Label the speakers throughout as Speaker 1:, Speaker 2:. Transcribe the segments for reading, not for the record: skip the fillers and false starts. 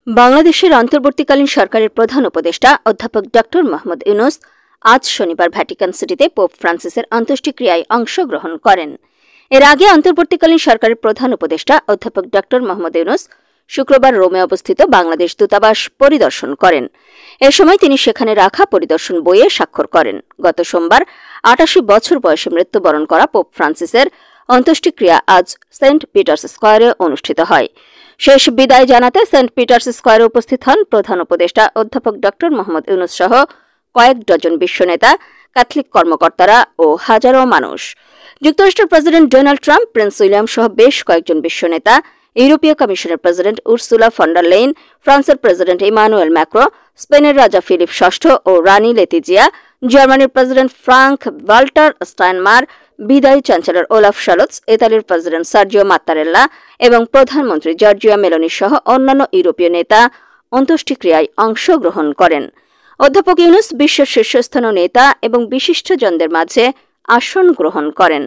Speaker 1: বাংলাদেশের অন্তর্বর্তীকালীন সরকারের প্রধান উপদেষ্টা অধ্যাপক ড মোহাম্মদ ইউনূস আজ শনিবার ভ্যাটিকান সিটিতে পোপ ফ্রান্সিসের অন্ত্যেষ্টিক্রিয়ায় অংশগ্রহণ করেন। এর আগে অন্তর্বর্তীকালীন সরকারের প্রধান উপদেষ্টা অধ্যাপক ড মোহাম্মদ ইউনূস শুক্রবার রোমে অবস্থিত বাংলাদেশ দূতাবাস পরিদর্শন করেন। এ সময় তিনি সেখানে রাখা পরিদর্শন বইয়ে স্বাক্ষর করেন। গত সোমবার ৮৮ বছর বয়সে মৃত্যুবরণ করা পোপ ফ্রান্সিসের অন্ত্যেষ্টিক্রিয়া আজ সেন্ট পিটার্স স্কয়ারে অনুষ্ঠিত হয়। শেষ বিদায় জানাতে সেন্ট পিটার্স স্কয়ারে উপস্থিত হন প্রধান উপদেষ্টা অধ্যাপক ড মোহাম্মদ ইউনূস সহ কয়েক ডজন বিশ্বনেতা, ক্যাথলিক কর্মকর্তারা ও হাজারো মানুষ। যুক্তরাষ্ট্রের president Donald Trump, prince William সহ বেশ কয়েকজন বিশ্বনেতা, ইউরোপীয় কমিশনের president Ursula von der Leyen, ফ্রান্সের প্রেসিডেন্ট ইমানুয়েল ম্যাক্রো, স্পেনের রাজা ফিলিপ ষষ্ঠ ও রানী লেতিজিয়া, জার্মানির প্রেসিডেন্ট ফ্রাঙ্ক ভাল্টার স্টাইনমার, বিদায়ী চ্যান্সেলর ওলাফ শালৎস, ইতালির প্রেসিডেন্ট সার্জিও মাত্তারেল্লা এবং প্রধানমন্ত্রী জর্জিয়া মেলোনি সহ অন্যান্য ইউরোপীয় নেতা অন্ত্যেষ্টিক্রিয়ায় অংশগ্রহণ করেন। অধ্যাপক ইউনূস বিশ্বের শীর্ষস্থানীয় নেতা এবং বিশিষ্টজনদের মাঝে আসন গ্রহণ করেন।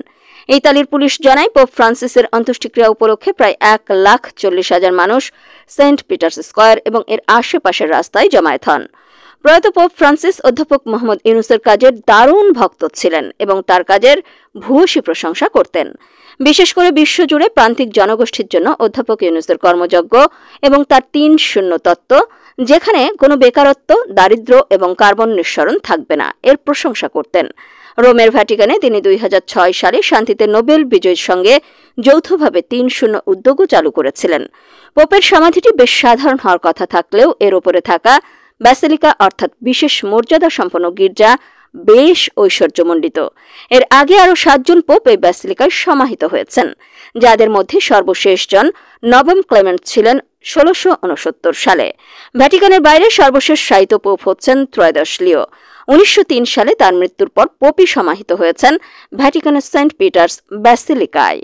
Speaker 1: ইতালির পুলিশ জানায় পোপ ফ্রান্সিসের অন্ত্যেষ্টিক্রিয়া উপলক্ষে প্রায় ১,৪০,০০০ মানুষ সেন্ট পিটার্স স্কয়ার এবং এর আশেপাশের রাস্তায় জমায়েত হন। প্রয়াত পোপ ফ্রান্সিস অধ্যাপক মোহাম্মদ ইউনূসের কাজের দারুণ ভক্ত ছিলেন এবং তার কাজের ভূয়সী প্রশংসা করতেন। বিশেষ করে বিশ্বজুড়ে প্রান্তিক জনগোষ্ঠীর জন্য অধ্যাপক ইউনূসের কর্মযজ্ঞ এবং তার ৩-০ তত্ত্ব, যেখানে কোনো বেকারত্ব, দারিদ্র্য এবং কার্বন নিঃসরণ থাকবে না, এর প্রশংসা করতেন। রোমের ভ্যাটিকানে তিনি ২০০৬ সালে শান্তিতে নোবেল বিজয়ীর সঙ্গে যৌথভাবে ৩-০ উদ্যোগও চালু করেছিলেন। পোপের সমাধিটি বেশ সাধারণ হওয়ার কথা থাকলেও এর ওপরে থাকা ব্যাসিলিকা অর্থাৎ বিশেষ মর্যাদা সম্পন্ন গির্জা বেশ ঐশ্বর্যমণ্ডিত। এর আগে আরও ৭ জন পোপ এই ব্যাসিলিকায় সমাহিত হয়েছেন, যাদের মধ্যে সর্বশেষজন নবম ক্লেমেন্ট ছিলেন ১৬৬৯ সালে। ভ্যাটিকানের বাইরে সর্বশেষ শায়িত পোপ হচ্ছেন ত্রয়োদশ লিও। ১৯০৩ সালে তার মৃত্যুর পর পোপই সমাহিত হয়েছেন ভ্যাটিকানের সেন্ট পিটার্স ব্যাসিলিকায়।